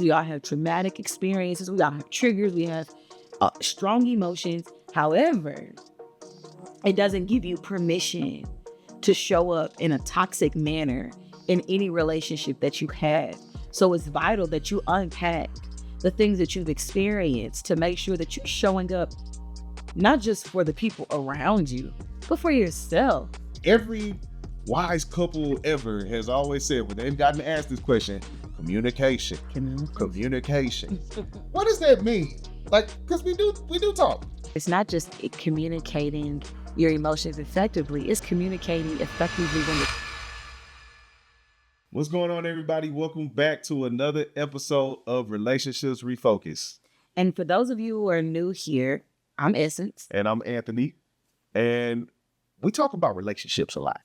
We all have traumatic experiences. We all have triggers. We have strong emotions. However, it doesn't give you permission to show up in a toxic manner in any relationship that you have. So it's vital that you unpack the things that you've experienced to make sure that you're showing up not just for the people around you, but for yourself. Every wise couple ever has always said when they've gotten asked this question, communication. What does that mean? Like, because we do talk. It's not just communicating your emotions effectively, it's communicating effectively when What's going on, everybody? Welcome back to another episode of Relationships Refocused. And for those of you who are new here, I'm Essence. And I'm Anthony. And we talk about relationships a lot.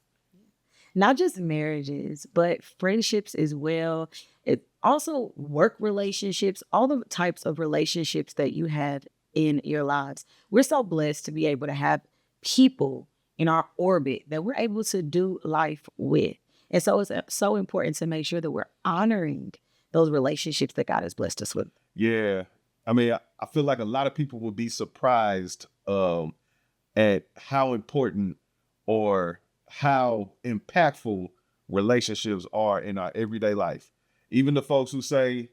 Not just marriages, but friendships as well. It also work relationships, all the types of relationships that you have in your lives. We're so blessed to be able to have people in our orbit that we're able to do life with. And so it's so important to make sure that we're honoring those relationships that God has blessed us with. Yeah. I mean, I feel like a lot of people would be surprised at how important or how impactful relationships are in our everyday life. Even the folks who say,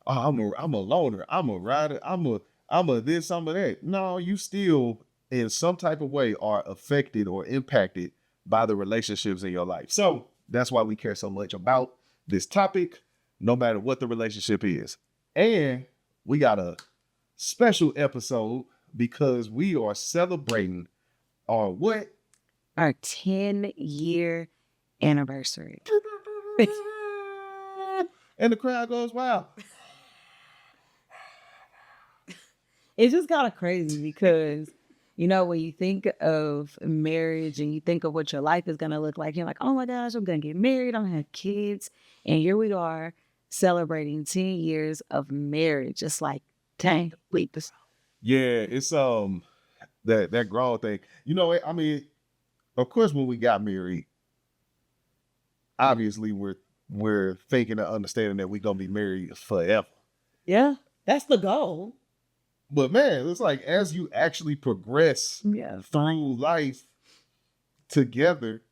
oh, I'm a loner, I'm a rider, I'm a this, I'm a that. No, you still in some type of way are affected or impacted by the relationships in your life. So that's why we care so much about this topic, no matter what the relationship is. And we got a special episode because we are celebrating our what? Our 10-year anniversary. And the crowd goes wild. It's just kind of crazy because, you know, when you think of marriage and you think of what your life is going to look like, you're like, oh my gosh, I'm going to get married, I'm going to have kids. And here we are celebrating 10 years of marriage. It's like, dang, wait this. Yeah, it's that grown thing. You know, I mean, of course, when we got married, obviously we're thinking and understanding that we're gonna be married forever. Yeah, that's the goal. But man, it's like as you actually progress through life together,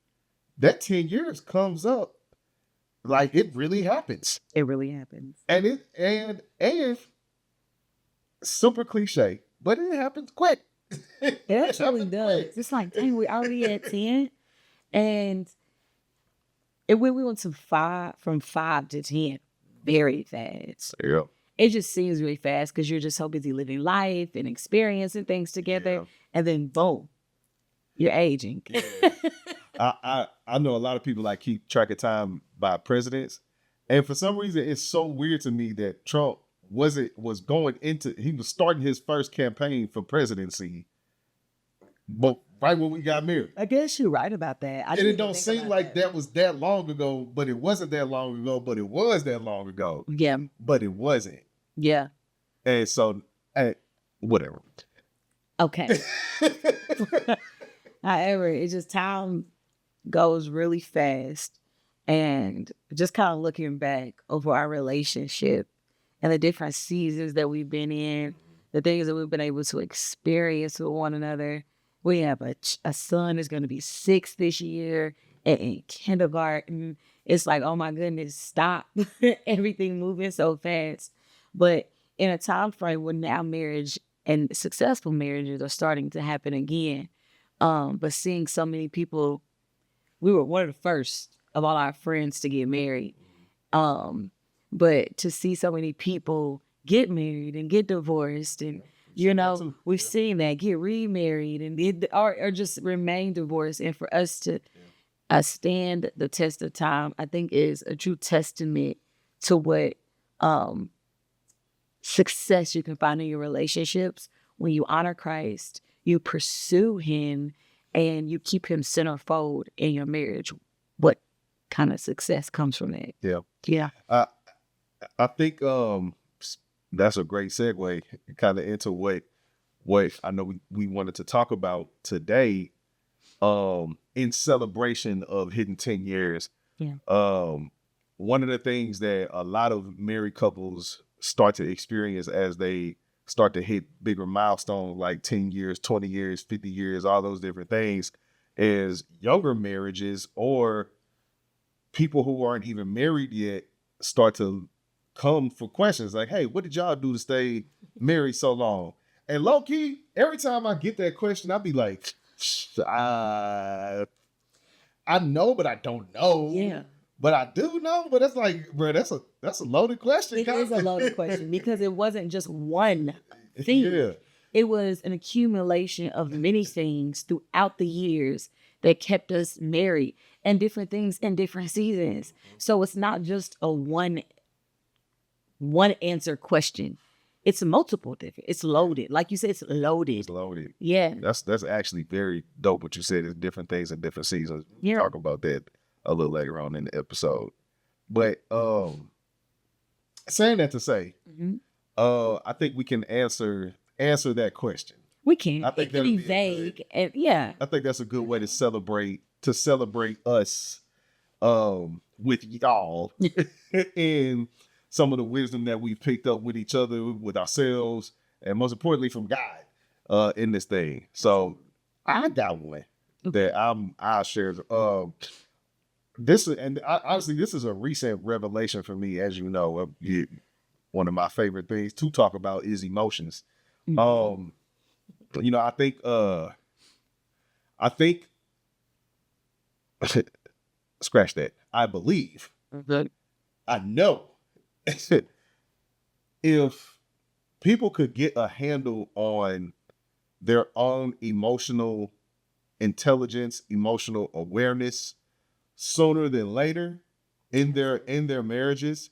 that 10 years comes up like it really happens. It really happens. And super cliche, but it happens quick. It actually does. It's like, dang, we're already at 10. And when we went from 5 to 10 very fast. Yeah. It just seems really fast because you're just so busy living life and experiencing things together. Yeah. And then boom, you're aging. Yeah. I know a lot of people like keep track of time by presidents. And for some reason, it's so weird to me that Trump he was starting his first campaign for presidency, but right when we got married. I guess you're right about that. And it don't seem like that was that long ago, but it wasn't that long ago, but it was that long ago. Yeah. But it wasn't. Yeah. And so, whatever. Okay. However, it's just time goes really fast. And just kind of looking back over our relationship and the different seasons that we've been in, the things that we've been able to experience with one another. We have a son that's going to be 6 this year and in kindergarten. It's like, oh my goodness, stop. Everything moving so fast. But in a time frame when now marriage and successful marriages are starting to happen again. But seeing so many people, we were one of the first of all our friends to get married. But to see so many people get married and get divorced and, you know, we've seen that get remarried and or just remain divorced. And for us to stand the test of time, I think is a true testament to what success you can find in your relationships when you honor Christ, you pursue him, and you keep him centerfold in your marriage. What kind of success comes from that? Yeah. Yeah. I think that's a great segue kind of into what I know we wanted to talk about today in celebration of hitting 10 years. Yeah. One of the things that a lot of married couples start to experience as they start to hit bigger milestones like 10 years, 20 years, 50 years, all those different things, is younger marriages or people who aren't even married yet start to come for questions like, hey, what did y'all do to stay married so long? And low key, every time I get that question, I'll be like, I know, but I don't know. Yeah. But I do know. But it's like, bro, that's a loaded question. It is a loaded question because it wasn't just one thing. Yeah. It was an accumulation of many things throughout the years that kept us married and different things in different seasons. So it's not just a one answer question. It's multiple different. It's loaded. Like you said, it's loaded. It's loaded. Yeah. That's actually very dope what you said. It's different things in different seasons. We'll Yeah. talk about that a little later on in the episode. But saying that to say, I think we can answer that question. We can. I think it can be that'd be vague. And yeah. I think that's a good way to celebrate us with y'all and some of the wisdom that we've picked up with each other, with ourselves, and most importantly from God in this thing. So I got one that I'll share. Honestly, this is a recent revelation for me. As you know, one of my favorite things to talk about is emotions. You know, I think scratch that. I believe. I know if people could get a handle on their own emotional intelligence, emotional awareness sooner than later in their marriages,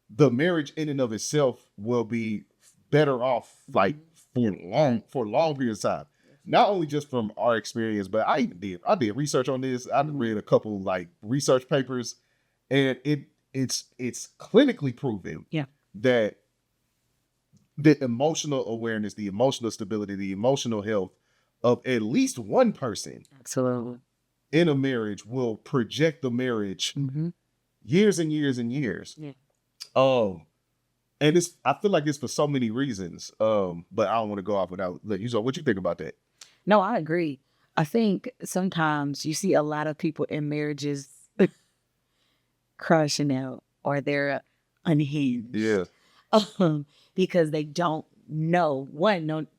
the marriage in and of itself will be better off like for long periods of time. Not only just from our experience, but I did research on this. I read a couple like research papers, and it's clinically proven that the emotional awareness, the emotional stability, the emotional health of at least one person Absolutely. in a marriage will project the marriage years and years and years. Yeah. And I feel like it's for so many reasons. But I don't want to go off without letting you. So what you think about that? No, I agree. I think sometimes you see a lot of people in marriages crashing out or they're unhinged. Yeah. Because they don't know.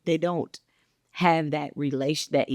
They don't have that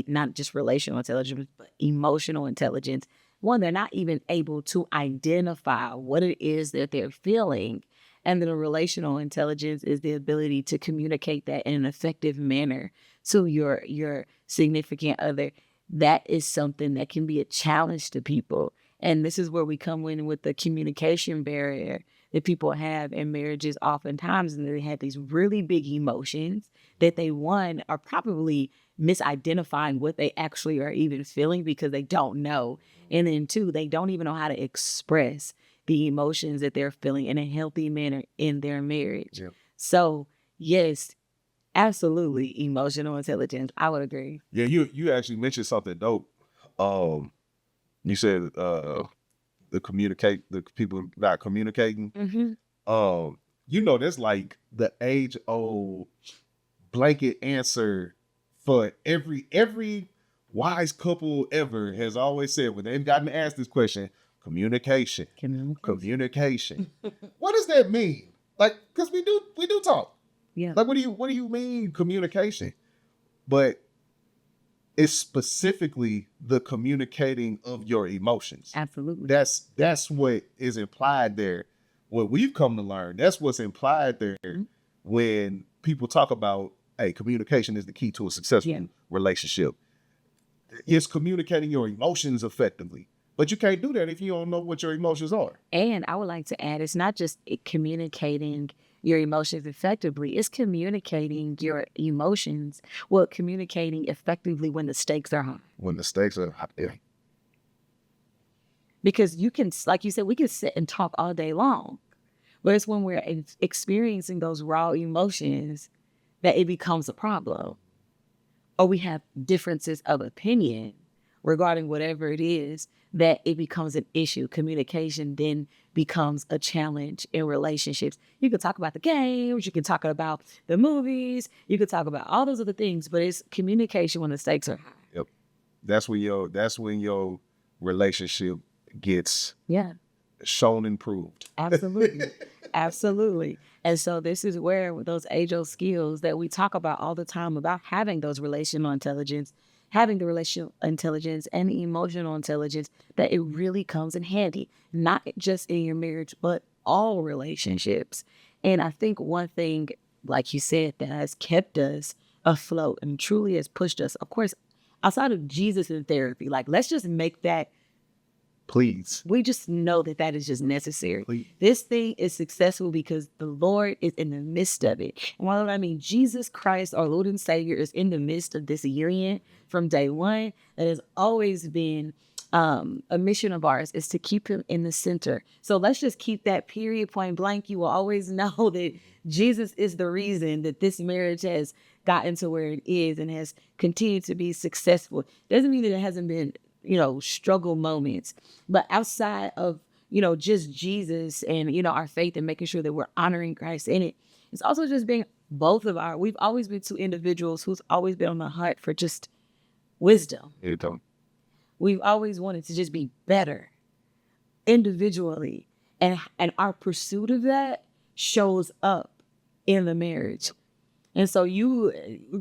not just relational intelligence, but emotional intelligence. One, they're not even able to identify what it is that they're feeling. And then the relational intelligence is the ability to communicate that in an effective manner to your significant other. That is something that can be a challenge to people. And this is where we come in with the communication barrier that people have in marriages oftentimes. And they have these really big emotions that they, one, are probably misidentifying what they actually are even feeling because they don't know. And then two, they don't even know how to express the emotions that they're feeling in a healthy manner in their marriage. Yep. So yes, absolutely, emotional intelligence. I would agree. Yeah, you actually mentioned something dope. You said the people not communicating. You know, that's like the age old blanket answer for every wise couple ever has always said when they've gotten asked this question: communication. What does that mean? Like, because we do talk. Yeah. Like, what do you mean communication? But it's specifically the communicating of your emotions. Absolutely. That's what is implied there. What we've come to learn, that's what's implied there when people talk about, hey, communication is the key to a successful relationship. It's communicating your emotions effectively. But you can't do that if you don't know what your emotions are. And I would like to add, it's not just communicating your emotions effectively, it's communicating your emotions, communicating effectively when the stakes are high. When the stakes are high. Yeah. Because you can, like you said, we can sit and talk all day long. But it's when we're experiencing those raw emotions that it becomes a problem. Or we have differences of opinion regarding whatever it is, that it becomes an issue. Communication then becomes a challenge in relationships. You could talk about the games, you can talk about the movies, you could talk about all those other things, but it's communication when the stakes are high. Yep. That's when your relationship gets shown improved. Absolutely. Absolutely. And so this is where those age-old skills that we talk about all the time about having those relational intelligence, having the relational intelligence and the emotional intelligence, that it really comes in handy, not just in your marriage, but all relationships. And I think one thing, like you said, that has kept us afloat and truly has pushed us, of course, outside of Jesus and therapy, like let's just make that, please. We just know that that is just necessary. Please. This thing is successful because the Lord is in the midst of it. And what I mean, Jesus Christ, our Lord and Savior, is in the midst of this union from day one. That has always been a mission of ours, is to keep him in the center. So let's just keep that period point blank. You will always know that Jesus is the reason that this marriage has gotten to where it is and has continued to be successful. Doesn't mean that it hasn't been, struggle moments, but outside of, just Jesus and, our faith and making sure that we're honoring Christ in it, it's also just being we've always been two individuals who's always been on the hunt for just wisdom. We've always wanted to just be better individually. And our pursuit of that shows up in the marriage. And so you're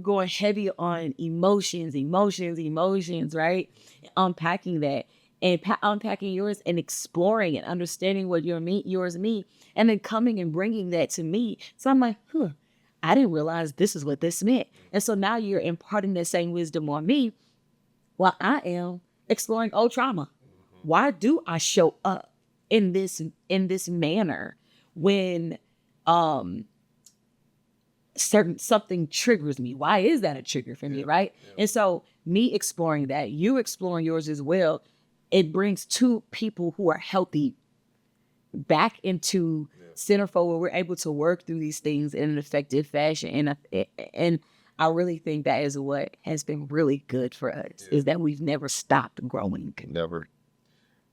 going heavy on emotions, right? Unpacking that and unpacking yours and exploring and understanding what yours mean, and then coming and bringing that to me. So I'm like, I didn't realize this is what this meant. And so now you're imparting that same wisdom on me while I am exploring old trauma. Why do I show up in this manner when something triggers me? Why is that a trigger for me, right? And so me exploring that, you exploring yours as well, it brings two people who are healthy back into centerfold, where we're able to work through these things in an effective fashion. And I really think that is what has been really good for us, is that we've never stopped growing. Never.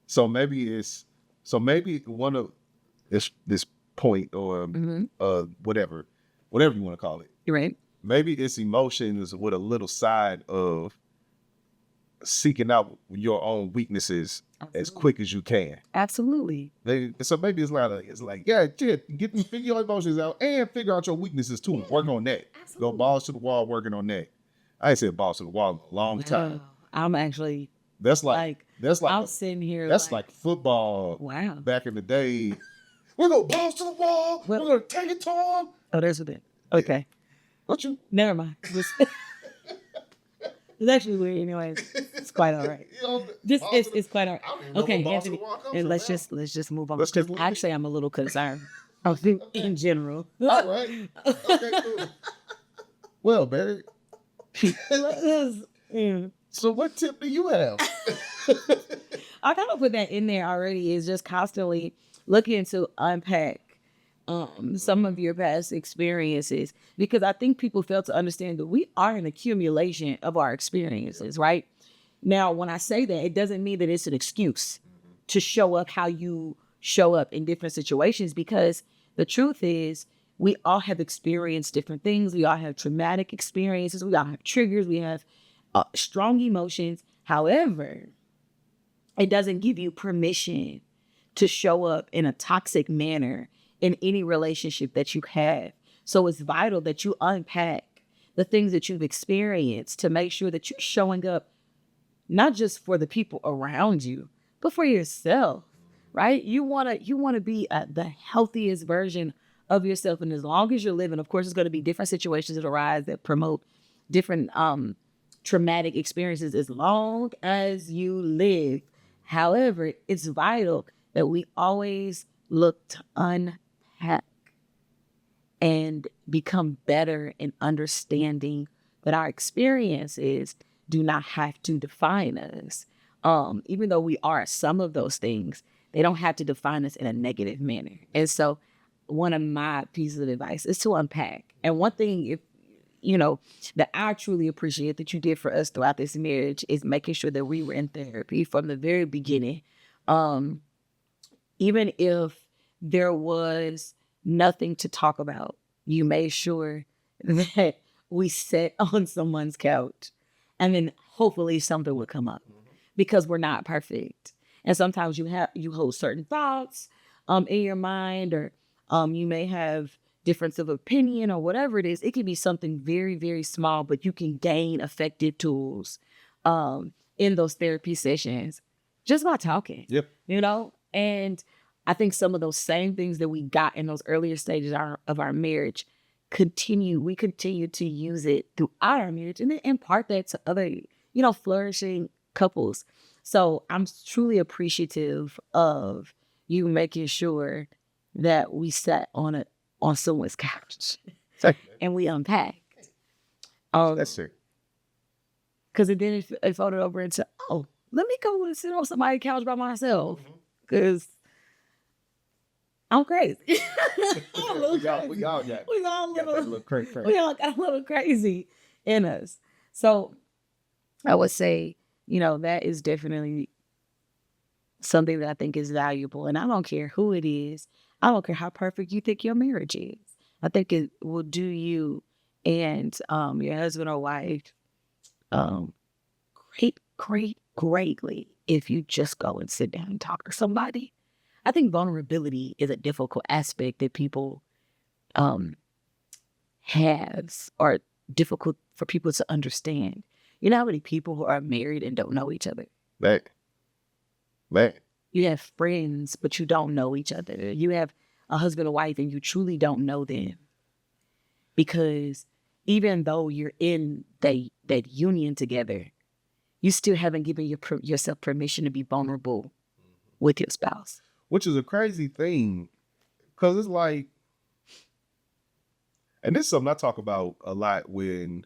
So maybe one of this point or whatever you want to call it. You're right. Maybe it's emotions with a little side of seeking out your own weaknesses as quick as you can. Absolutely. So maybe it's like, figure your emotions out and figure out your weaknesses too. Work on that. Absolutely. Go balls to the wall working on that. I ain't said balls to the wall in a long time. I'm actually I'm sitting here. That's like football. Wow. Back in the day. We're gonna balls to the wall. We're gonna take it to them. Oh, there's a bit. Okay. What you? Never mind. It's actually weird, anyways. It's quite all right. It's quite all right. Okay, Anthony, and let's just move on. Because actually, I'm a little concerned. I think in general. All right. Okay, cool. Well, Barry. So what tip do you have? I kind of put that in there already. Is just constantly looking to unpack some of your past experiences, because I think people fail to understand that we are an accumulation of our experiences, right? Now, when I say that, it doesn't mean that it's an excuse to show up how you show up in different situations, because the truth is we all have experienced different things. We all have traumatic experiences. We all have triggers. We have strong emotions. However, it doesn't give you permission to show up in a toxic manner in any relationship that you have. So it's vital that you unpack the things that you've experienced to make sure that you're showing up not just for the people around you, but for yourself, right? You want to be the healthiest version of yourself. And as long as you're living, of course, there's going to be different situations that arise that promote different traumatic experiences as long as you live. However, it's vital that we always look to unpack and become better in understanding that our experiences do not have to define us. Even though we are some of those things, they don't have to define us in a negative manner. And so one of my pieces of advice is to unpack. And one thing, that I truly appreciate that you did for us throughout this marriage is making sure that we were in therapy from the very beginning. even if there was nothing to talk about, you made sure that we sat on someone's couch and then hopefully something would come up because we're not perfect. And sometimes you hold certain thoughts in your mind, or you may have difference of opinion or whatever it is. It can be something very, very small, but you can gain effective tools in those therapy sessions just by talking. Yep. You know? And I think some of those same things that we got in those earlier stages of our marriage we continue to use it throughout our marriage and then impart that to other, flourishing couples. So I'm truly appreciative of you making sure that we sat on someone's couch and we unpacked. That's it. Because then it folded over into, oh, let me go and sit on somebody's couch by myself. Because I'm crazy. I'm a little crazy. We all got a little crazy. We all got a little crazy in us. So I would say, that is definitely something that I think is valuable. And I don't care who it is. I don't care how perfect you think your marriage is. I think it will do you and your husband or wife greatly if you just go and sit down and talk to somebody. I think vulnerability is a difficult aspect that people have, or difficult for people to understand. You know how many people who are married and don't know each other? Man. You have friends, but you don't know each other. You have a husband or wife and you truly don't know them. Because even though you're in that union together, you still haven't given yourself permission to be vulnerable with your spouse. Which is a crazy thing, because it's like, and this is something I talk about a lot when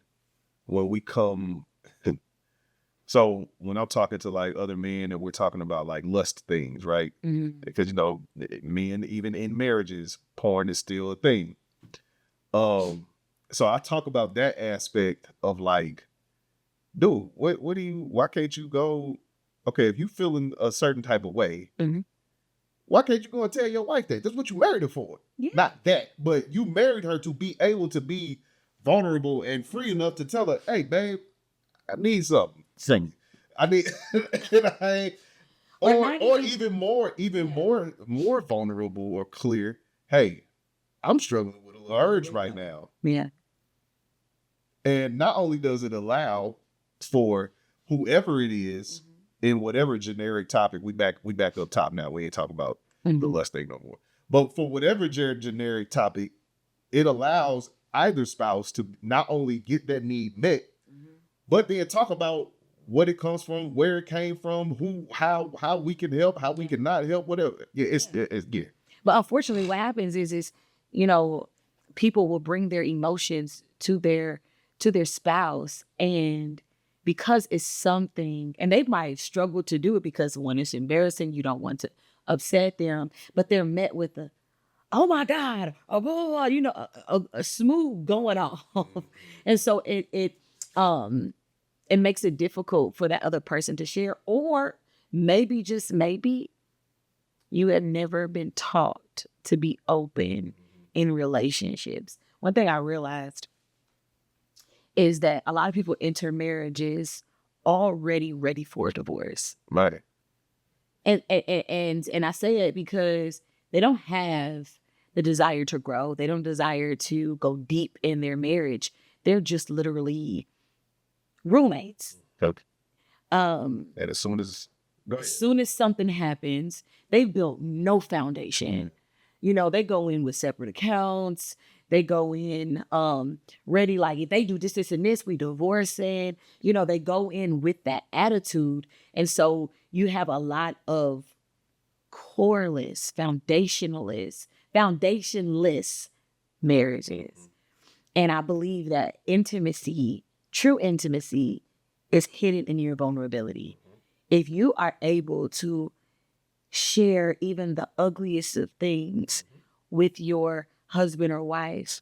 we come. So when I'm talking to like other men and we're talking about like lust things, right? Mm-hmm. Because men, even in marriages, porn is still a thing. So I talk about that aspect of like, dude, why can't you go? Okay, if you feeling a certain type of way. Mm-hmm. Why can't you go and tell your wife that? That's what you married her for. Yeah. Not that, but you married her to be able to be vulnerable and free enough to tell her, hey, babe, I need something. Sing. I need, or even more vulnerable or clear. Hey, I'm struggling with an urge right now. Yeah. And not only does it allow for whoever it is, in whatever generic topic, we back up top now. We ain't talking about the lust thing no more. But for whatever generic topic, it allows either spouse to not only get that need met, but then talk about what it comes from, where it came from, how we can help, how we can not help, whatever. Yeah, it's But unfortunately, what happens is people will bring their emotions to their spouse, and because it's something, and they might struggle to do it because when it's embarrassing, you don't want to upset them, but they're met with oh my God, blah, blah, blah, a smooth going off. And so it makes it difficult for that other person to share, or maybe, just maybe, you have never been taught to be open in relationships. One thing I realized is that a lot of people enter marriages already ready for a divorce. right. And I say it because they don't have the desire to grow. They don't desire to go deep in their marriage. They're just literally roommates. Okay. And as soon as something happens, they've built no foundation. They go in with separate accounts. They go in ready, like, if they do this, this, and this, we divorcing. They go in with that attitude. And so you have a lot of coreless, foundationless marriages. And I believe that true intimacy, is hidden in your vulnerability. If you are able to share even the ugliest of things with your husband or wife,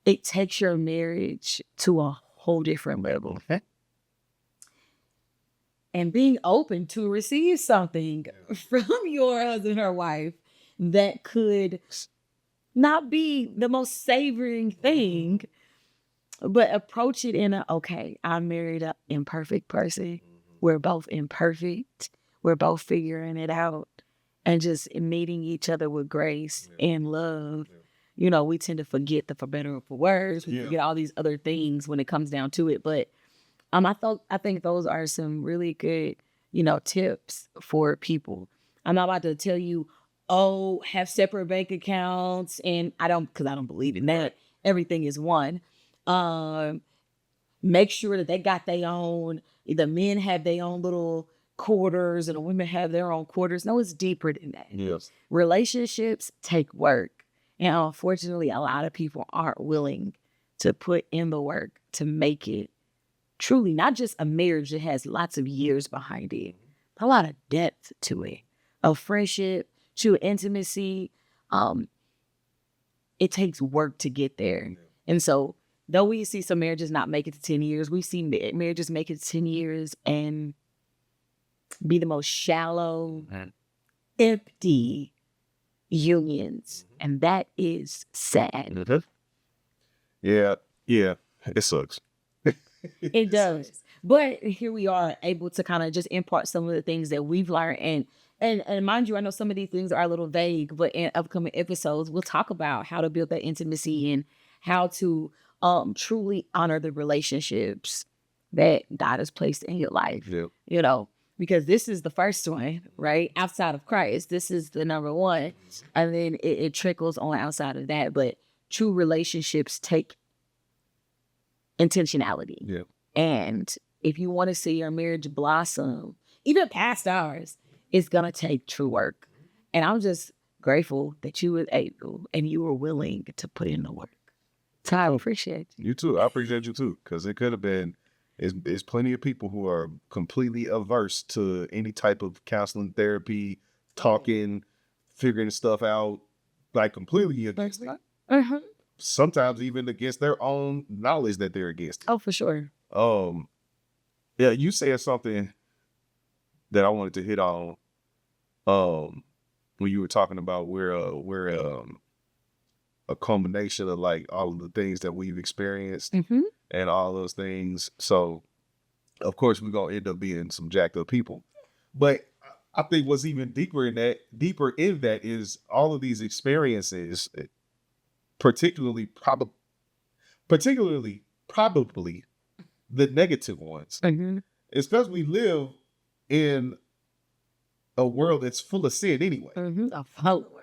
it takes your marriage to a whole different level. and being open to receive something from your husband or wife that could not be the most savoring thing, but approach it in a, okay, I married an imperfect person. We're both imperfect. We're both figuring it out and just meeting each other with grace and love. You know, we tend to forget the for better or for worse. We forget all these other things when it comes down to it. But I think those are some really good, tips for people. I'm not about to tell you, oh, have separate bank accounts, and because I don't believe in that. Everything is one. Um, Make sure that they got their own. The men have their own little quarters, and the women have their own quarters. No, it's deeper than that. Yes. Relationships take work, and unfortunately, a lot of people aren't willing to put in the work to make it truly not just a marriage that has lots of years behind it, a lot of depth to it, of friendship, to intimacy. It takes work to get there. And so, though we see some marriages not make it to 10 years, we've seen marriages make it to 10 years and be the most shallow, empty unions. And that is sad. Yeah. It sucks. It does. But here we are able to kind of just impart some of the things that we've learned. And mind you, I know some of these things are a little vague, but in upcoming episodes, we'll talk about how to build that intimacy and how to truly honor the relationships that God has placed in your life. Yeah. Because this is the first one, right? Outside of Christ, this is the number one. And then it trickles on outside of that. But true relationships take intentionality. Yeah. And if you want to see your marriage blossom, even past ours, it's going to take true work. And I'm just grateful that you were able and you were willing to put in the work. So I appreciate you. You too. I appreciate you too. Because it could have been, there's plenty of people who are completely averse to any type of counseling, therapy, talking, figuring stuff out, like completely against it. Uh-huh. Sometimes even against their own knowledge that they're against it. Oh, for sure. Yeah, you said something that I wanted to hit on. When you were talking about we're a combination of like all of the things that we've experienced and all those things. So, of course, we're gonna end up being some jacked up people. But I think what's even deeper in that is all of these experiences, particularly probably the negative ones. It's because we live in a world that's full of sin anyway.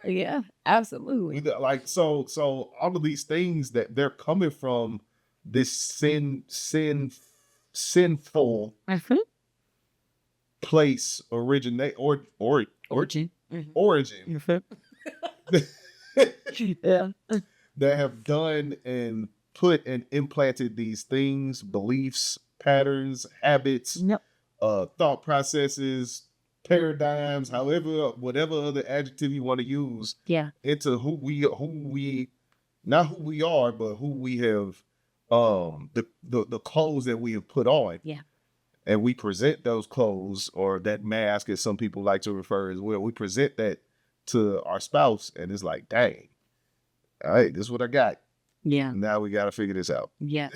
Yeah, absolutely. Like so all of these things that they're coming from this sinful place origin. Yeah. That have done and put and implanted these things, beliefs, patterns, habits, thought processes, paradigms, whatever other adjective you want to use, into who we not who we are, but who we have, the clothes that we have put on. And we present those clothes, or that mask, as some people like to refer as well. We present that to our spouse, and it's like, dang, all right, this is what I got. Yeah. Now we got to figure this out. Yeah.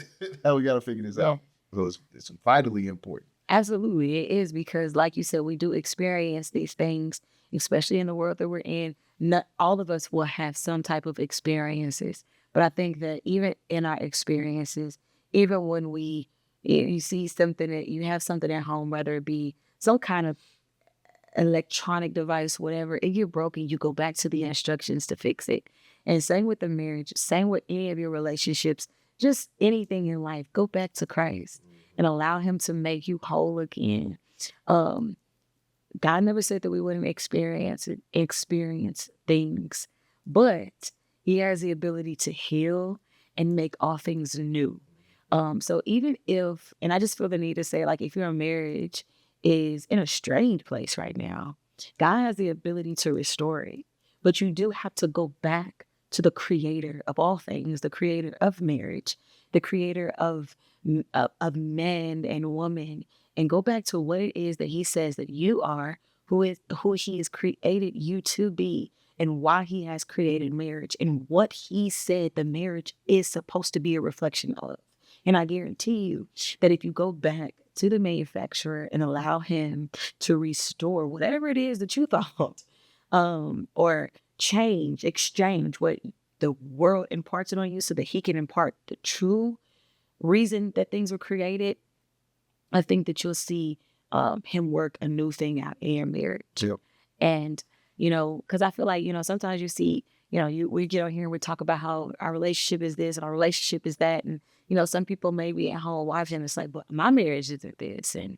Now we got to figure this out. So it's vitally important. Absolutely. It is, because like you said, we do experience these things, especially in the world that we're in. Not all of us will have some type of experiences. But I think that even in our experiences, even when you see something, that you have something at home, whether it be some kind of electronic device, whatever, it get broken, you go back to the instructions to fix it. And same with the marriage, same with any of your relationships, just anything in life, go back to Christ and allow him to make you whole again. God never said that we wouldn't experience things, but he has the ability to heal and make all things new. So even if, and I just feel the need to say, like, if your marriage is in a strained place right now, God has the ability to restore it. But you do have to go back to the creator of all things, the creator of marriage, the creator of man and woman, and go back to what it is that he says that you are, who he has created you to be, and why he has created marriage, and what he said the marriage is supposed to be a reflection of. And I guarantee you that if you go back to the manufacturer and allow him to restore whatever it is that you thought, or exchange what the world imparts it on you so that he can impart the true reason that things were created, I think that you'll see him work a new thing out in your marriage. Yep. And, because I feel like, sometimes you see, we get on here and we talk about how our relationship is this and our relationship is that. And, some people may be at home watching and it's like, but my marriage isn't this. And,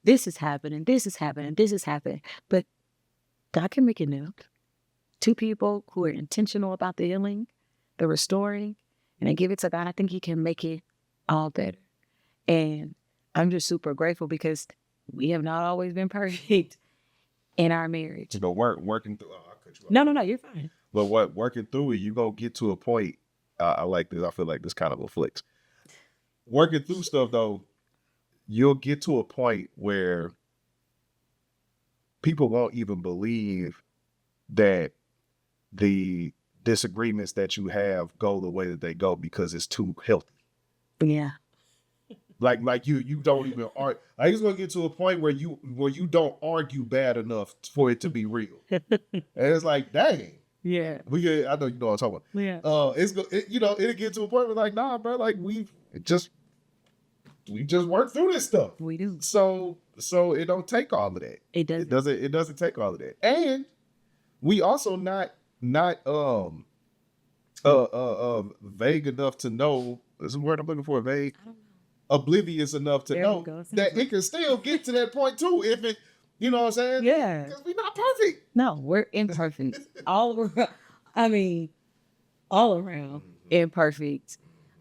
this is happening, this is happening, this is happening. But God can make it new. Two people who are intentional about the healing, the restoring, and they give it to God, I think he can make it all better. And I'm just super grateful because we have not always been perfect in our marriage. Working through. I'll cut you off. No, you're fine. But working through it, you gonna get to a point. I like this. I feel like this kind of a flex. Working through stuff though, you'll get to a point where people won't even believe that the disagreements that you have go the way that they go because it's too healthy. Yeah. Like you don't even argue. Like it's gonna get to a point where you don't argue bad enough for it to be real. And it's like, dang. Yeah. I know you know what I'm talking about. Yeah. It'll get to a point where like, nah, bro, like we just work through this stuff. We do. So it don't take all of that. It doesn't. It doesn't take all of that. And we also not vague enough to know. This is a word I'm looking for. Vague. I don't know. Oblivious enough to know that it can still get to that point too. If it, you know what I'm saying? Yeah. Because we're not perfect. No, we're imperfect. all around imperfect.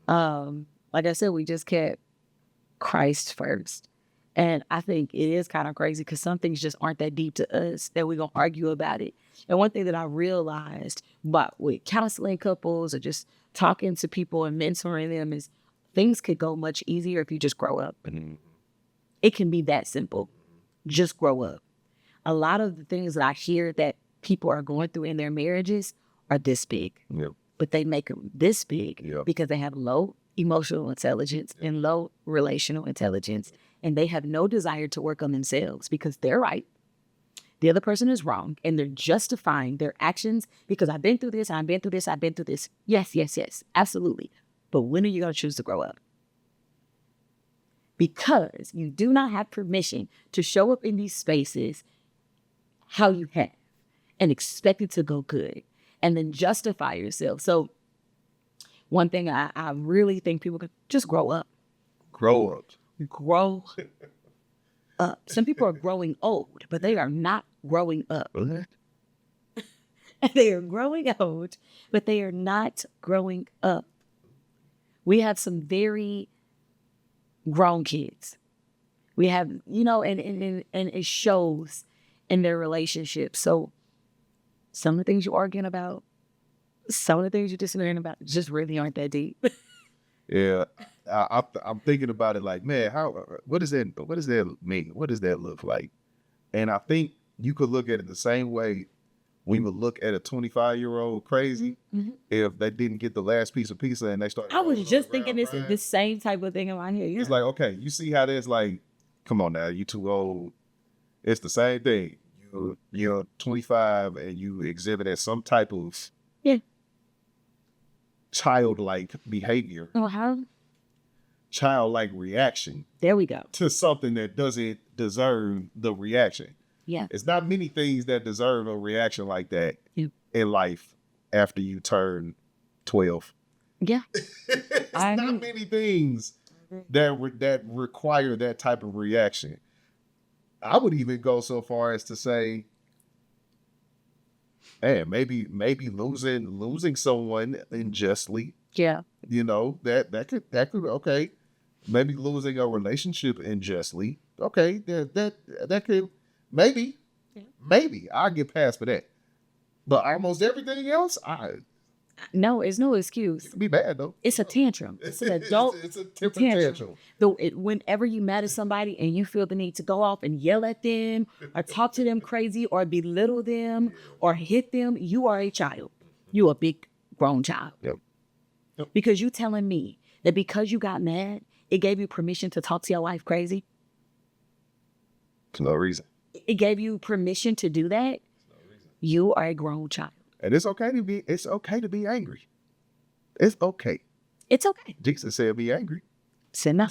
Like I said, we just kept Christ first. And I think it is kind of crazy because some things just aren't that deep to us that we're going to argue about it. And one thing that I realized with counseling couples or just talking to people and mentoring them is things could go much easier if you just grow up. Mm-hmm. It can be that simple. Just grow up. A lot of the things that I hear that people are going through in their marriages are this big. Yep. But they make them this big because they have low emotional intelligence and low relational intelligence. And they have no desire to work on themselves because they're right. The other person is wrong. And they're justifying their actions because I've been through this, I've been through this, I've been through this. Yes, absolutely. But when are you going to choose to grow up? Because you do not have permission to show up in these spaces how you have and expect it to go good and then justify yourself. So one thing I really think people could just grow up. Grow up. Grow up. Some people are growing old, but they are not growing up. They are growing old, but they are not growing up. We have some very grown kids. We have, and it shows in their relationships. So some of the things you're arguing about, some of the things you're disagreeing about just really aren't that deep. Yeah. I'm thinking about it like, man, what does that mean? What does that look like? And I think you could look at it the same way we would look at a 25-year-old crazy if they didn't get the last piece of pizza and they started. I was just thinking this same type of thing in my head. Yeah. It's like, okay, you see how that's like, come on now, you too old. It's the same thing. You're 25 and you exhibit some type of childlike behavior. Oh, how? Childlike reaction. There we go. To something that doesn't deserve the reaction. Yeah. It's not many things that deserve a reaction like that in life after you turn 12. Yeah. It's not many things that require that type of reaction. I would even go so far as to say, hey, maybe losing someone unjustly. Yeah. That could okay. Maybe losing a relationship unjustly. Okay, that could maybe I'll get past for that. But almost everything else, No, it's no excuse. It can be bad though. It's a tantrum. It's an adult It's a temper tantrum. Whenever you mad at somebody and you feel the need to go off and yell at them or talk to them crazy or belittle them or hit them, you are a child. You a big grown child. Yep. Because you telling me that because you got mad, it gave you permission to talk to your wife crazy? For no reason. It gave you permission to do that? You are a grown child. And it's okay to be angry. It's okay. It's okay. Jesus said be angry. Say no.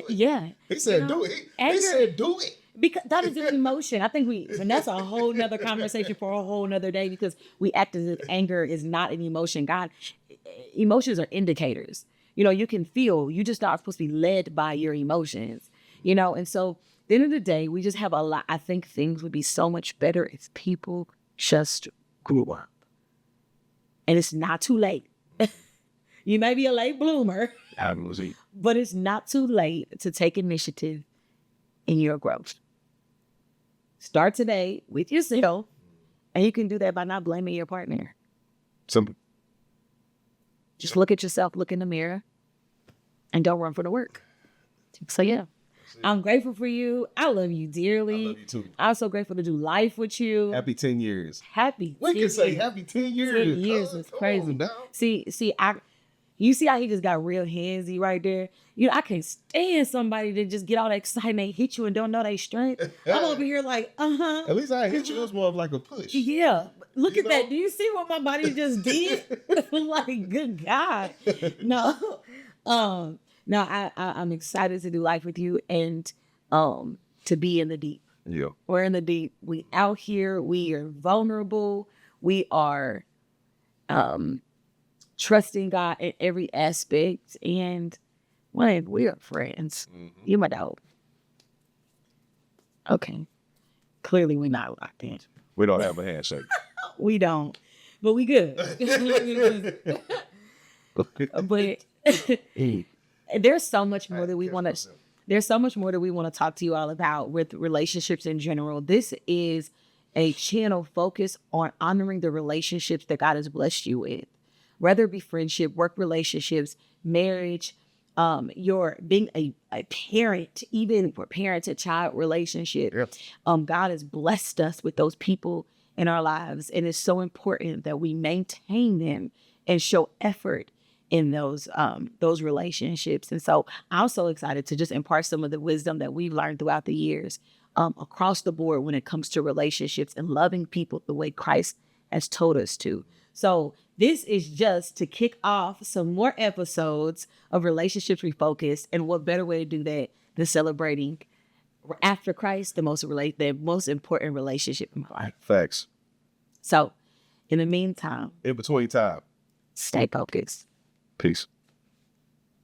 Yeah. He said You know, do it. He anger- said do it. Because that is an emotion. I think and that's a whole nother conversation for a whole nother day, because we act as if anger is not an emotion. Emotions are indicators. You can feel, you just not supposed to be led by your emotions, and so at the end of the day, we just have a lot. I think things would be so much better if people just grew up. And it's not too late. You may be a late bloomer, but it's not too late to take initiative in your growth. Start today with yourself, and you can do that by not blaming your partner. Simple. Just look at yourself, look in the mirror, and don't run for the work. So yeah, I'm grateful for you. I love you dearly. I love you too. I'm so grateful to do life with you. Happy 10 years. Happy. We 10 can say years. happy 10 years. 10 years is crazy. You see how he just got real handsy right there? I can't stand somebody that just get all that excited and they hit you and don't know they strength. I'm over here like, At least I hit you. It was more of like a push. Yeah. Look at that. Do you see what my body just did? Like, good God. No. I'm excited to do life with you and to be in the deep. Yeah. We're in the deep. We out here. We are vulnerable. We are trusting God in every aspect. And we are friends. Mm-hmm. You my dog. Okay. Clearly we're not locked in. We don't have a handshake. We don't. But we good. But there's so much more that we want to. There's so much more that we want to talk to you all about with relationships in general. This is a channel focused on honoring the relationships that God has blessed you with, whether it be friendship, work relationships, marriage, your being a parent, even for parent-to-child relationship. Yep. God has blessed us with those people in our lives, and it's so important that we maintain them and show effort in those relationships. And so I'm so excited to just impart some of the wisdom that we've learned throughout the years across the board when it comes to relationships and loving people the way Christ has told us to. So this is just to kick off some more episodes of Relationships Refocused. And what better way to do that than celebrating after Christ, the most important relationship in my life. Facts. So in the meantime, In between time. stay focused. Peace.